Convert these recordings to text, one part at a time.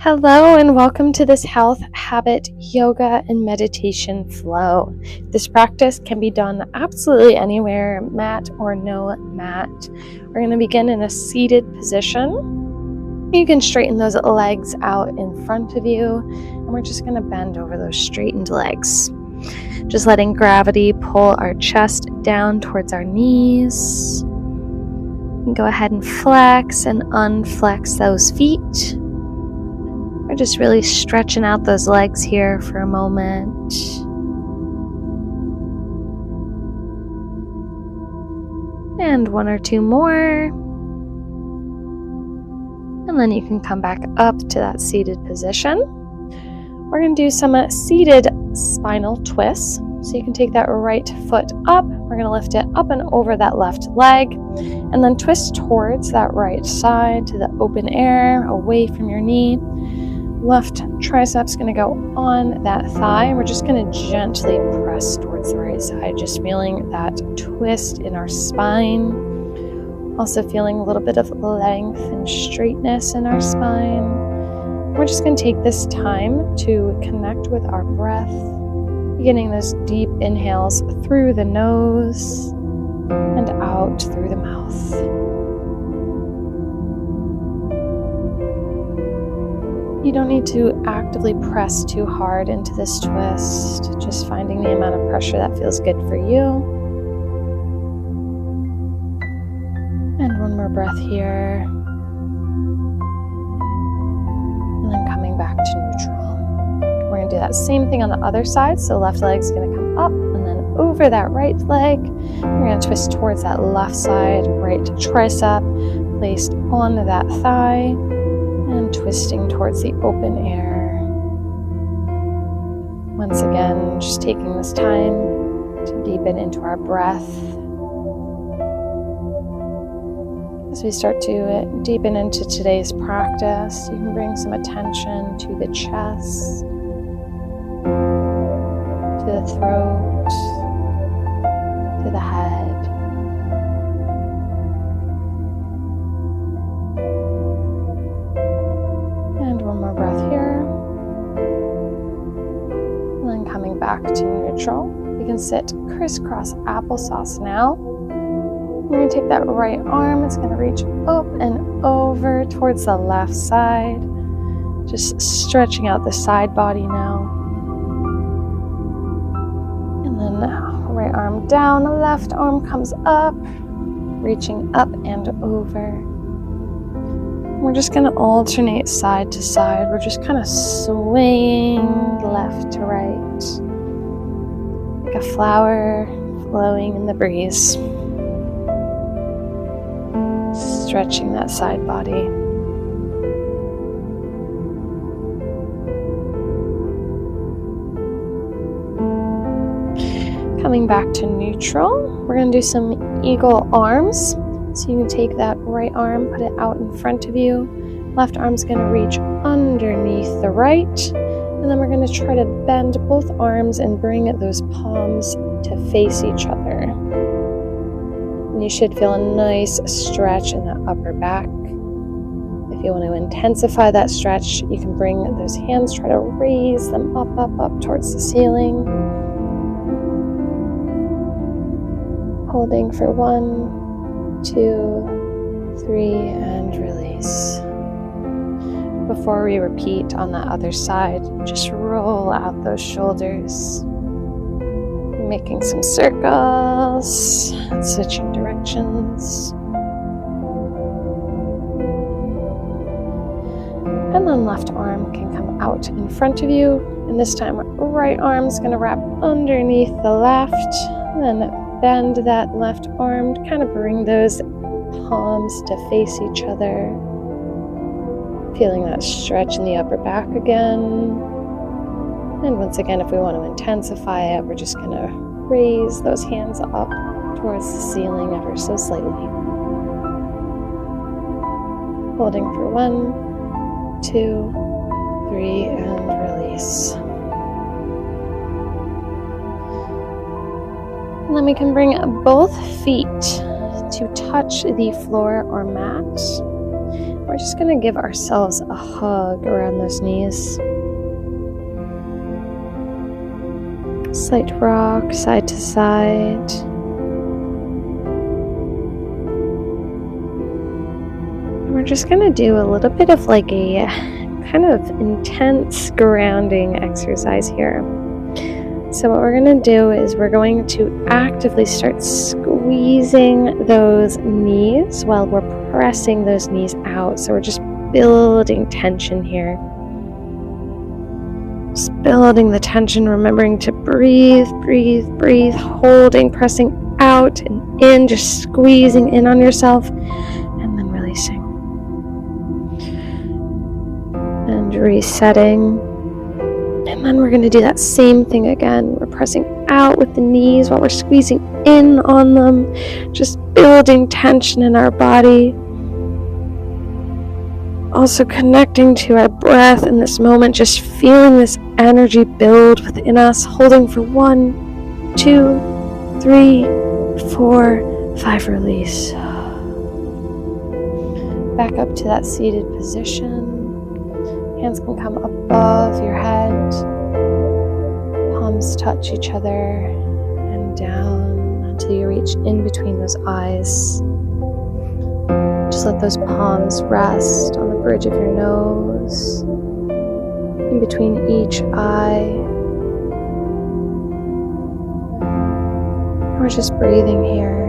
Hello and welcome to this health, habit, yoga, and meditation flow. This practice can be done absolutely anywhere, mat or no mat. We're going to begin in a seated position. You can straighten those legs out in front of you, and we're just going to bend over those straightened legs. Just letting gravity pull our chest down towards our knees. You can go ahead and flex and unflex those feet. We're just really stretching out those legs here for a moment. And one or two more. And then you can come back up to that seated position. We're going to do some seated spinal twists. So you can take that right foot up. We're going to lift it up and over that left leg. And then twist towards that right side to the open air, away from your knee. Left tricep's going to go on that thigh. We're just going to gently press towards the right side, just feeling that twist in our spine. Also feeling a little bit of length and straightness in our spine. We're just going to take this time to connect with our breath, beginning those deep inhales through the nose and out through the mouth. You don't need to actively press too hard into this twist, just finding the amount of pressure that feels good for you. And one more breath here. And then coming back to neutral. We're going to do that same thing on the other side. So left leg's going to come up and then over that right leg. We're going to twist towards that left side, right tricep, placed on that thigh. And twisting towards the open air. Once again, just taking this time to deepen into our breath. As we start to deepen into today's practice, you can bring some attention to the chest, to the throat, to the head. Back to neutral. You can sit crisscross applesauce now. We're going to take that right arm. It's going to reach up and over towards the left side. Just stretching out the side body now. And then right arm down, left arm comes up, reaching up and over. We're just going to alternate side to side. We're just kind of swaying left to right. Like a flower flowing in the breeze. Stretching that side body. Coming back to neutral, we're going to do some eagle arms. So you can take that right arm, put it out in front of you. Left arm's going to reach underneath the right. And then we're going to try to bend both arms and bring those palms to face each other. And you should feel a nice stretch in the upper back. If you want to intensify that stretch, you can bring those hands, try to raise them up towards the ceiling. Holding for 1, 2, 3, and release. Before we repeat on the other side, just roll out those shoulders, making some circles, switching directions. And then left arm can come out in front of you, and this time right arm's going to wrap underneath the left, and then bend that left arm, kind of bring those palms to face each other. Feeling that stretch in the upper back again. And once again, if we want to intensify it, we're just going to raise those hands up towards the ceiling ever so slightly. Holding for 1, 2, 3, and release. And then we can bring both feet to touch the floor or mat. we're just going to give ourselves a hug around those knees. Slight rock, side to side. And we're just going to do a little bit of like a kind of intense grounding exercise here. So what we're going to do is we're going to actively start squeezing those knees while we're pressing those knees out. So we're just building tension here. Just building the tension, remembering to breathe, breathe, breathe, holding, pressing out and in, just squeezing in on yourself, and then releasing. And resetting. And then we're going to do that same thing again. We're pressing out with the knees while we're squeezing in on them, just building tension in our body. Also connecting to our breath in this moment, just feeling this energy build within us, holding for 1, 2, 3, 4, 5, release. Back up to that seated position. Hands can come above your head. Palms touch each other and down until you reach in between those eyes. Just let those palms rest on the bridge of your nose, in between each eye. We're just breathing here.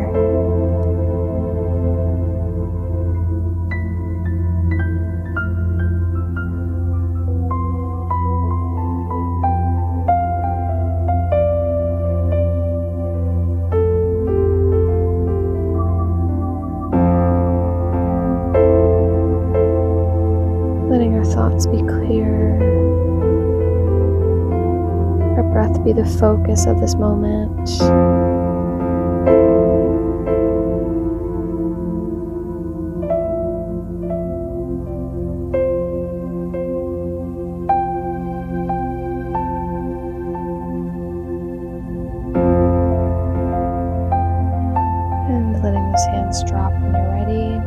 Thoughts be clear. Our breath be the focus of this moment. And letting those hands drop when you're ready.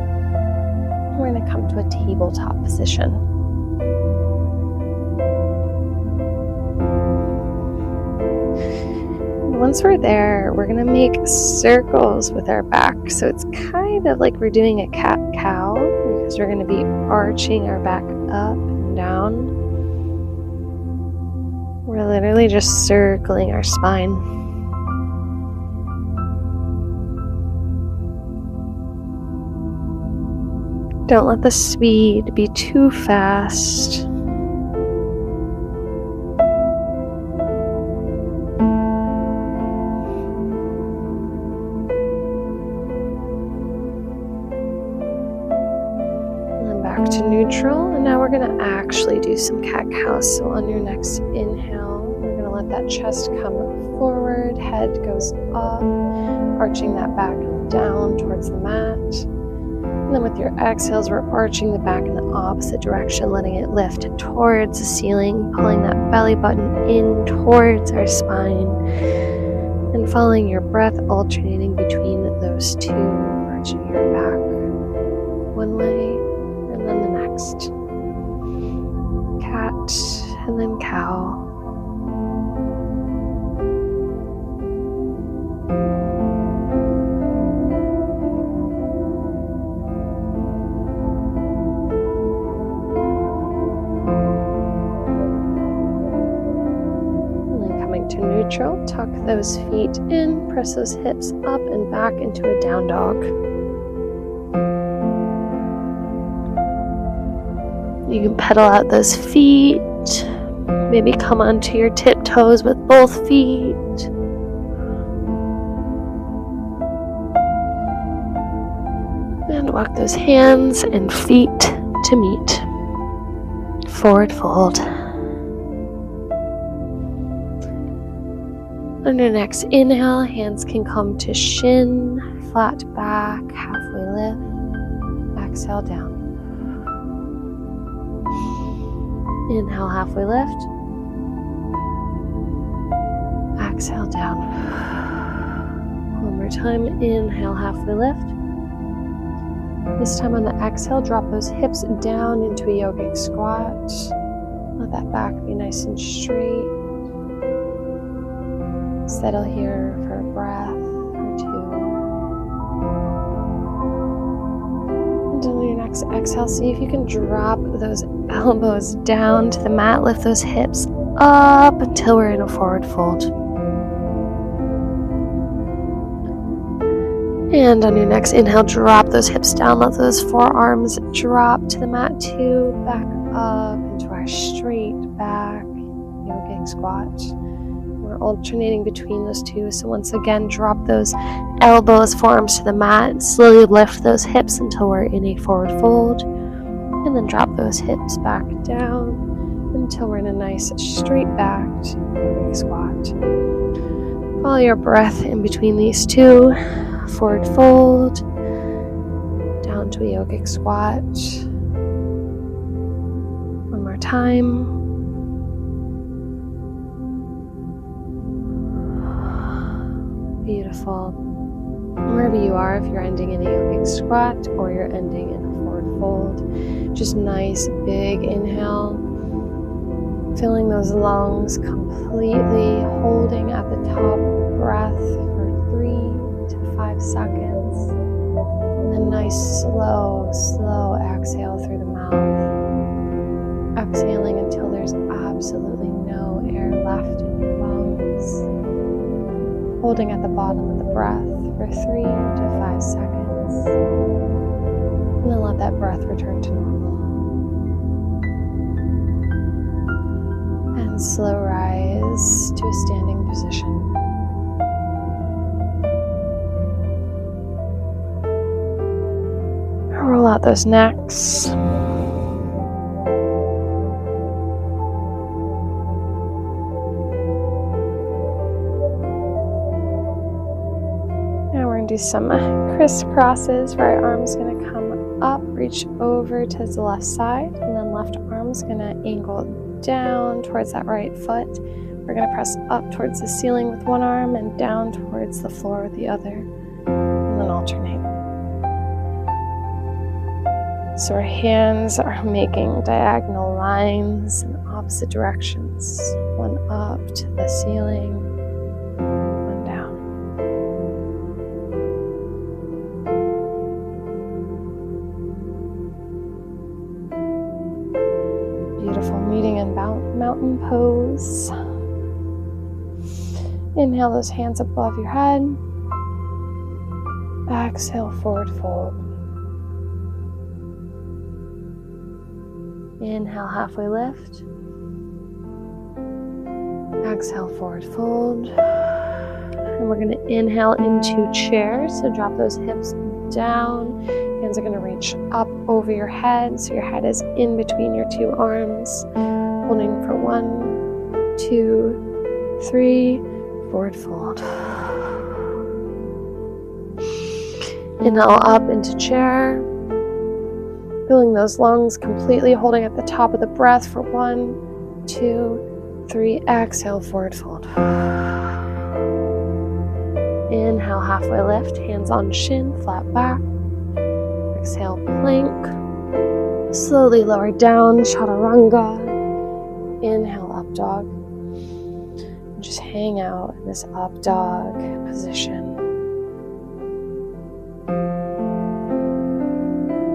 We're going to come to a tabletop position. Once we're there, we're going to make circles with our back. So it's kind of like we're doing a cat-cow because we're going to be arching our back up and down. We're literally just circling our spine. Don't let the speed be too fast. To neutral, and now we're going to actually do some cat-cow. So on your next inhale, we're going to let that chest come forward, head goes up, arching that back down towards the mat. And then with your exhales, we're arching the back in the opposite direction, letting it lift towards the ceiling, pulling that belly button in towards our spine, and following your breath, alternating between those two, arching your back one way, and the next. Cat, and then cow. And then coming to neutral, tuck those feet in, press those hips up and back into a down dog. You can pedal out those feet, maybe come onto your tiptoes with both feet. And walk those hands and feet to meet. Forward fold. On your next inhale, hands can come to shin, flat back, halfway lift. Exhale down. Inhale, halfway lift. Exhale down. One more time. Inhale, halfway lift. This time on the exhale, drop those hips down into a yogic squat. Let that back be nice and straight. Settle here for a breath or two. And on your next exhale, see if you can drop those elbows down to the mat. Lift those hips up until we're in a forward fold. And on your next inhale, drop those hips down. Let those forearms drop to the mat too. Back up into our straight back yogic squat. We're alternating between those two. So once again, drop those elbows, forearms to the mat. Slowly lift those hips until we're in a forward fold. And then drop those hips back down until we're in a nice straight backed yogic squat. Follow your breath in between these two. Forward fold, down to a yogic squat. One more time. Beautiful. Wherever you are, if you're ending in a yogic squat or you're ending in a forward fold, just nice big inhale, filling those lungs completely, holding at the top of the breath for 3 to 5 seconds, and then nice slow exhale through the mouth, exhaling until there's absolutely no air left in your lungs, holding at the bottom of the breath for 3 to 5 seconds, and then let that breath return to normal, and slow rise to a standing position. Roll out those necks. Now we're going to do some crisscrosses where our arm's going to come up, reach over to the left side, and then left arm's going to angle down towards that right foot. We're going to press up towards the ceiling with one arm and down towards the floor with the other, and then alternate. So our hands are making diagonal lines in opposite directions. One up to the ceiling, one down. Beautiful, meeting in mountain pose. Inhale those hands above your head. Exhale, forward fold. Inhale, halfway lift. Exhale, forward fold. And we're going to inhale into chair. So drop those hips down. Hands are going to reach up over your head. So your head is in between your two arms. Holding for 1, 2, 3. Forward fold. Inhale up into chair. Filling those lungs completely, holding at the top of the breath for 1, 2, 3. Exhale, forward fold. Inhale, halfway lift, hands on shin, flat back. Exhale, plank. Slowly lower down, chaturanga. Inhale, up dog. And just hang out in this up dog position.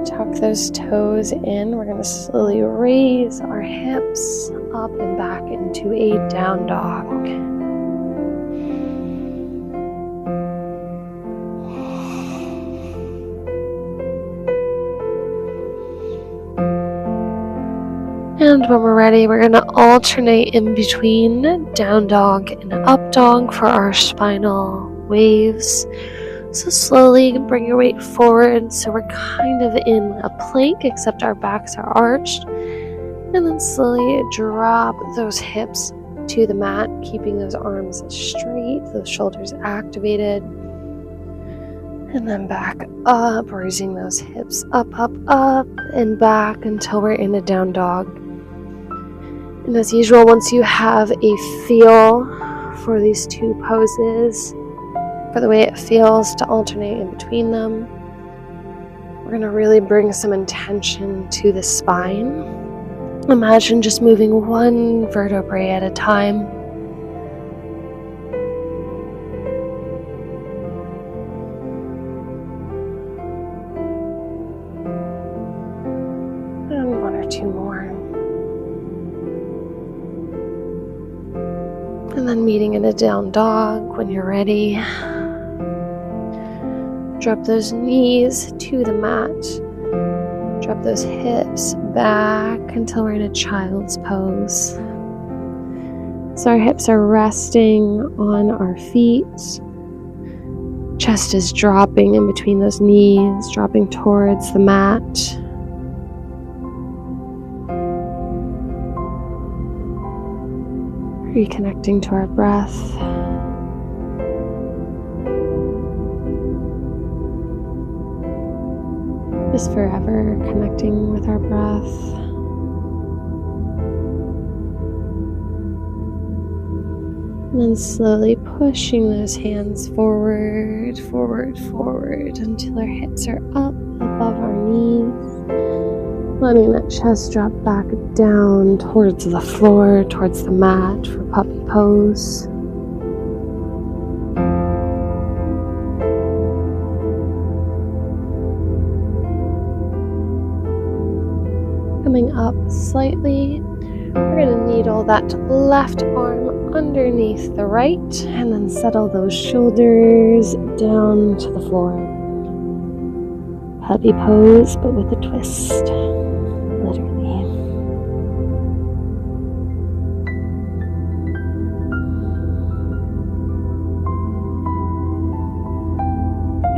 Tuck those toes in. We're going to slowly raise our hips up and back into a down dog. And when we're ready, we're going to alternate in between down dog and up dog for our spinal waves. So slowly bring your weight forward, so we're kind of in a plank, except our backs are arched. And then slowly drop those hips to the mat, keeping those arms straight, those shoulders activated. And then back up, raising those hips up, and back until we're in a down dog. And as usual, once you have a feel for these two poses, for the way it feels to alternate in between them, we're going to really bring some intention to the spine. Imagine just moving one vertebrae at a time. And one or two more. And then meeting in a down dog when you're ready. Drop those knees to the mat. Drop those hips back until we're in a child's pose. So our hips are resting on our feet. Chest is dropping in between those knees, dropping towards the mat. Reconnecting to our breath. Just forever connecting with our breath. And then slowly pushing those hands forward, forward, forward until our hips are up above our knees. Letting that chest drop back down towards the floor, towards the mat for puppy pose. Coming up slightly, we're going to needle that left arm underneath the right and then settle those shoulders down to the floor. Puppy pose, but with a twist, literally.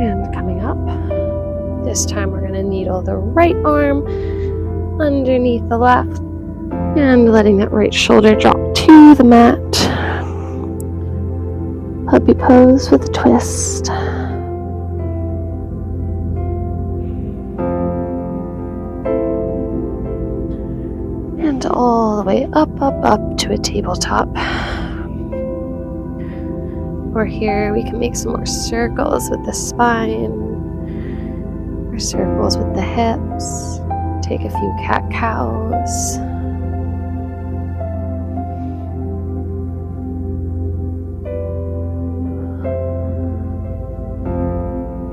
And coming up, this time we're going to needle the right arm underneath the left and letting that right shoulder drop to the mat. Puppy pose with a twist. And all the way up, up, up to a tabletop. Or here we can make some more circles with the spine, or circles with the hips. Take a few cat-cows.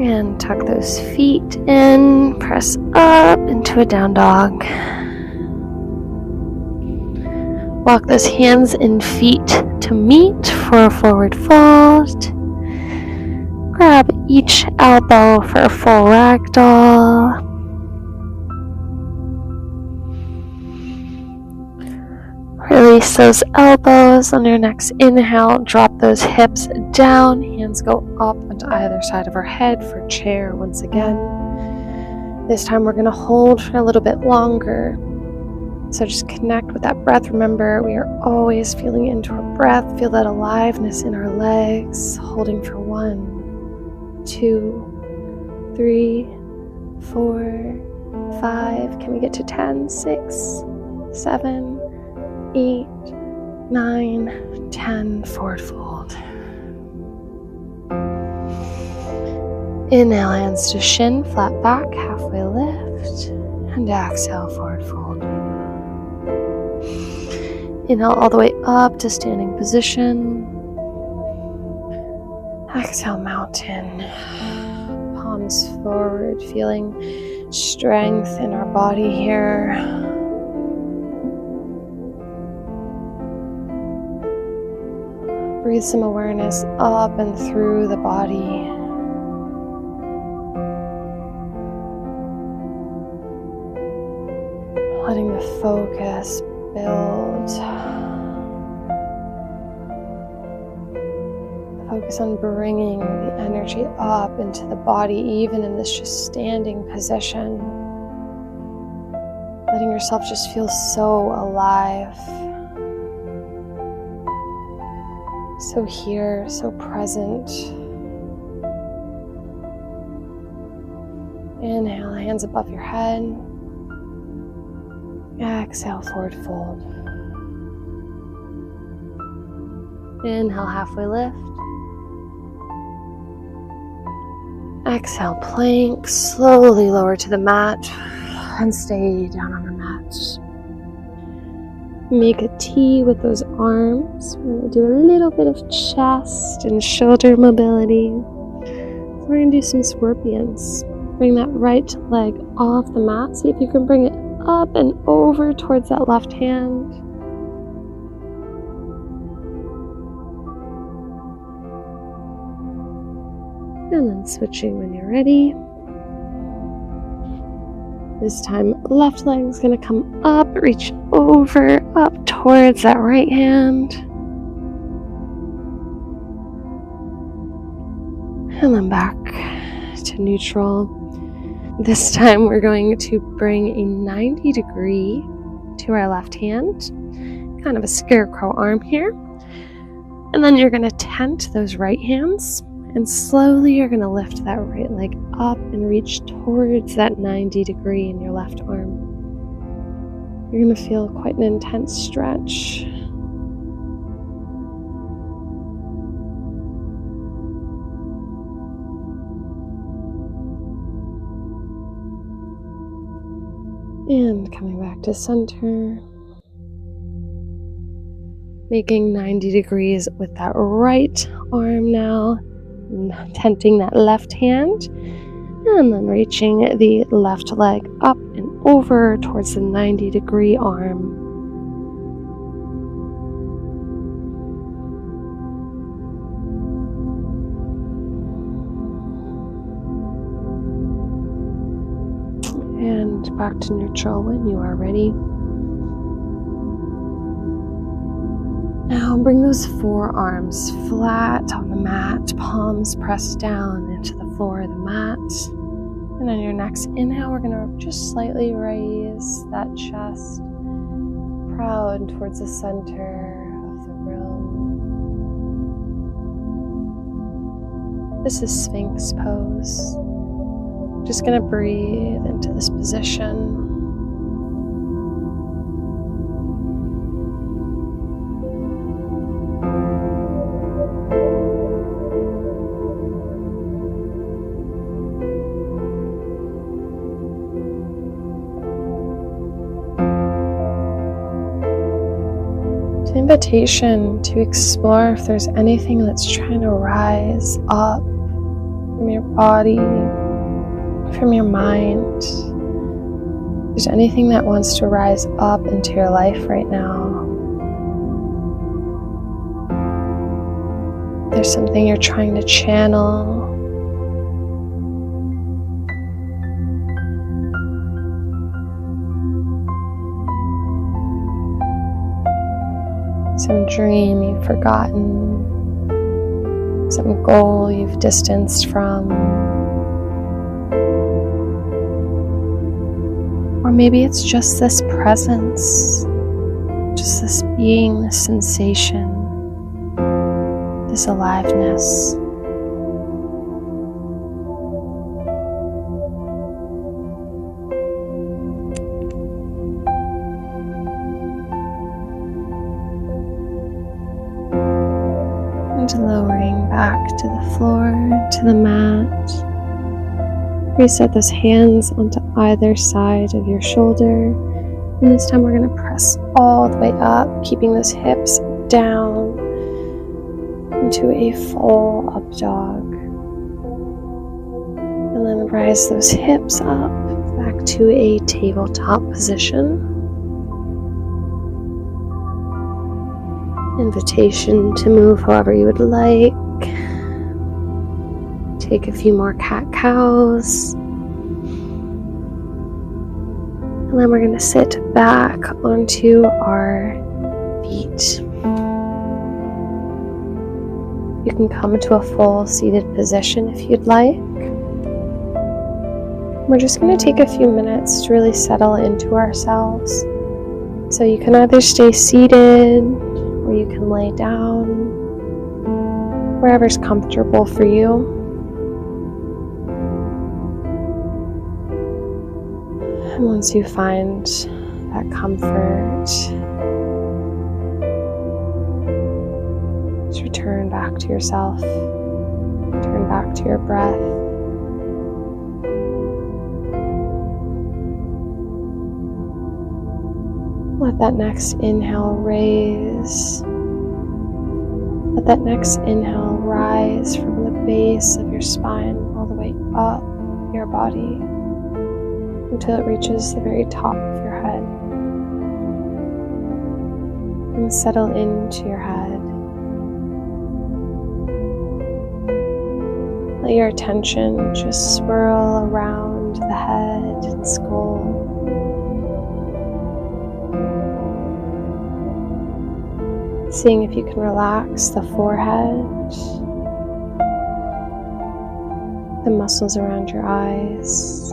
And tuck those feet in, press up into a down dog. Walk those hands and feet to meet for a forward fold. Grab each elbow for a full ragdoll. Release those elbows on your next inhale. Drop those hips down. Hands go up onto either side of our head for chair once again. This time we're going to hold for a little bit longer. So just connect with that breath. Remember, we are always feeling into our breath. Feel that aliveness in our legs. Holding for 1, 2, 3, 4, 5. Can we get to 10? 6, 7, 8, 9, 10. Forward fold. Inhale, hands to shin, flat back, halfway lift. And exhale, forward fold. Inhale all the way up to standing position. Exhale, mountain. Palms forward, feeling strength in our body here. Breathe some awareness up and through the body. Letting the focus build. Focus on bringing the energy up into the body, even in this just standing position. Letting yourself just feel so alive. So here, so present. Inhale, hands above your head. Exhale, forward fold. Inhale, halfway lift. Exhale, plank, slowly lower to the mat and stay down on the mat. Make a T with those arms. We're going to do a little bit of chest and shoulder mobility. So we're going to do some scorpions. Bring that right leg off the mat. See if you can bring it up and over towards that left hand. And then switching when you're ready. This time, left leg is going to come up, reach over, up towards that right hand. And then back to neutral. This time we're going to bring a 90 degree to our left hand. Kind of a scarecrow arm here. And then you're going to tent those right hands. And slowly you're going to lift that right leg up and reach towards that 90 degree in your left arm. You're going to feel quite an intense stretch. And coming back to center. Making 90 degrees with that right arm now. Tenting that left hand and then reaching the left leg up and over towards the 90 degree arm. And back to neutral when you are ready. Now bring those forearms flat on the mat, palms pressed down into the floor of the mat. And on your next inhale, we're going to just slightly raise that chest, proud towards the center of the room. This is Sphinx pose. Just going to breathe into this position. Invitation to explore if there's anything that's trying to rise up from your body, from your mind. If there's anything that wants to rise up into your life right now. If there's something you're trying to channel. Some dream you've forgotten, some goal you've distanced from, or maybe it's just this presence, just this being, this sensation, this aliveness. And lowering back to the floor, to the mat. Reset those hands onto either side of your shoulder. And this time we're going to press all the way up, keeping those hips down into a full up dog. And then rise those hips up back to a tabletop position. Invitation to move however you would like. Take a few more cat-cows. And then we're going to sit back onto our feet. You can come to a full seated position if you'd like. We're just going to take a few minutes to really settle into ourselves. So you can either stay seated or you can lay down, wherever's comfortable for you. And once you find that comfort, just return back to yourself, return back to your breath. Let that next inhale raise. Let that next inhale rise from the base of your spine all the way up your body until it reaches the very top of your head. And settle into your head. Let your attention just swirl around the head and skull. Seeing if you can relax the forehead, the muscles around your eyes,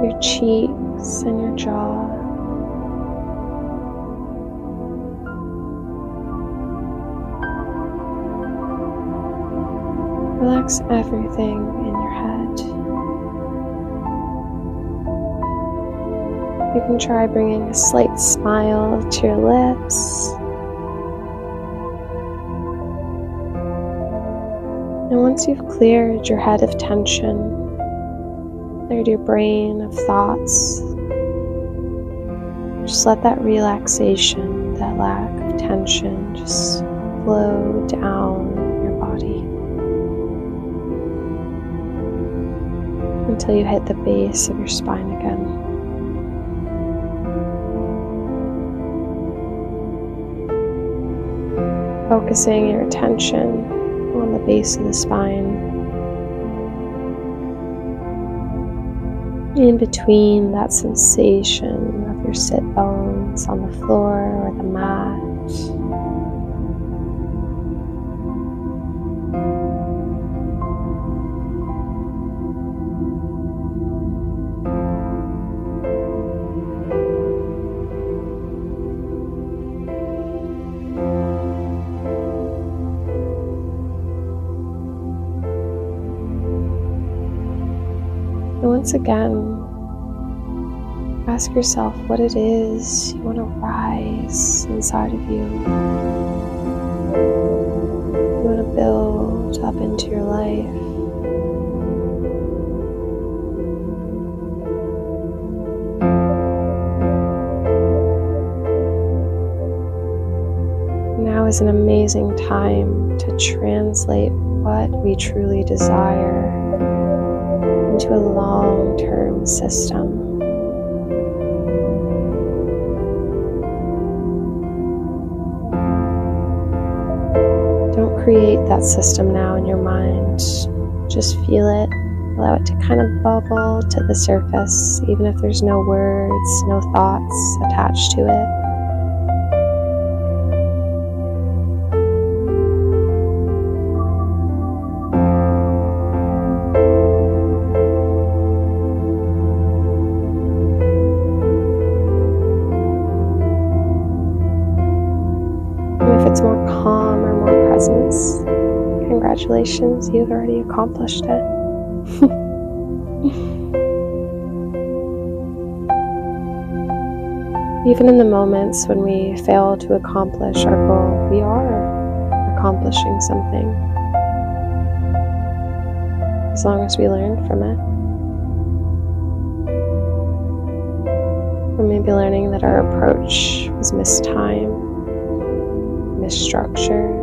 your cheeks and your jaw. Relax everything in your head. You can try bringing a slight smile to your lips. And once you've cleared your head of tension, cleared your brain of thoughts, just let that relaxation, that lack of tension, just flow down your body until you hit the base of your spine again. Focusing your attention on the base of the spine, in between that sensation of your sit bones on the floor or the mat. And once again, ask yourself what it is you want to rise inside of you. You want to build up into your life. Now is an amazing time to translate what we truly desire into a long-term system. Don't create that system now in your mind. Just feel it. Allow it to kind of bubble to the surface, even if there's no words, no thoughts attached to it. It's more calm or more presence. Congratulations, you've already accomplished it. Even in the moments when we fail to accomplish our goal, we are accomplishing something. As long as we learn from it. Or maybe learning that our approach was mistimed, structured.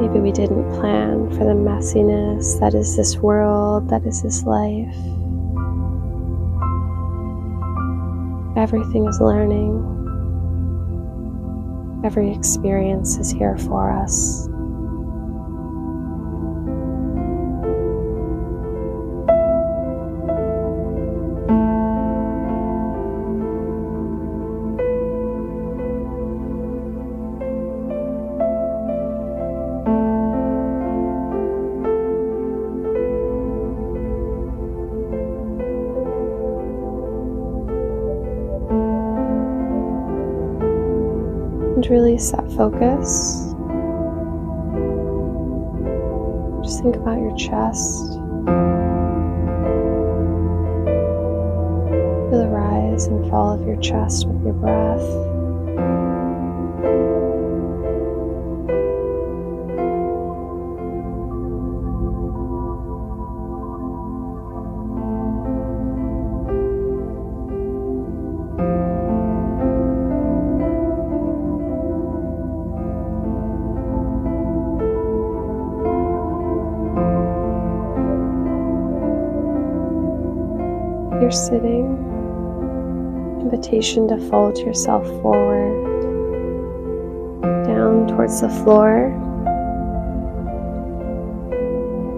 Maybe we didn't plan for the messiness that is this world, that is this life. Everything is learning. Every experience is here for us. And really set focus. Just think about your chest. Feel the rise and fall of your chest with your breath. you're sitting, invitation to fold yourself forward, down towards the floor,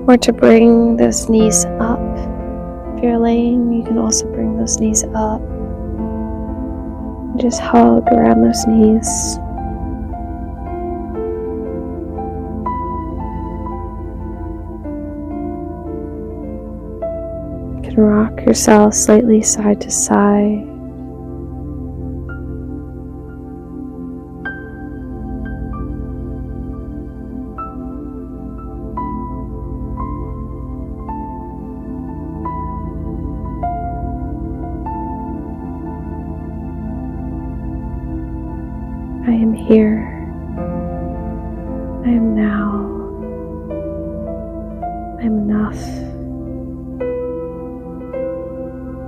or to bring those knees up. If you're laying, you can also bring those knees up. Just hug around those knees. You can rock yourself slightly side to side. I am here. I am now. I am enough.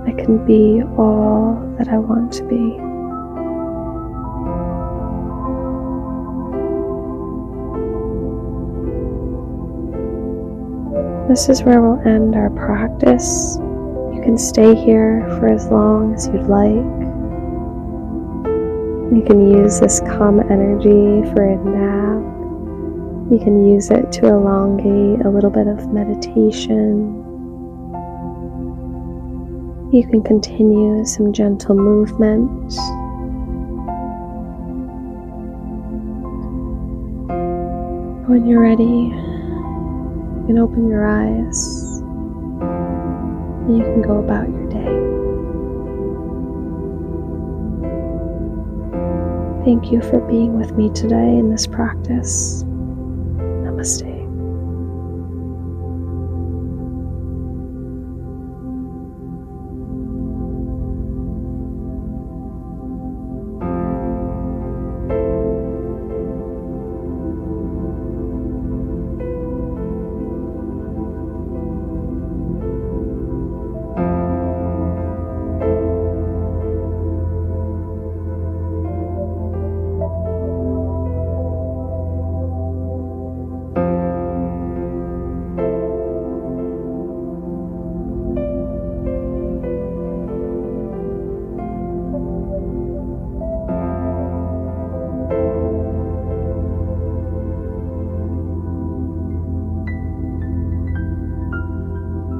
I can be all that I want to be. This is where we'll end our practice. You can stay here for as long as you'd like. You can use this calm energy for a nap. You can use it to elongate a little bit of meditation. You can continue some gentle movement. When you're ready, you can open your eyes and you can go about your day. Thank you for being with me today in this practice. Namaste.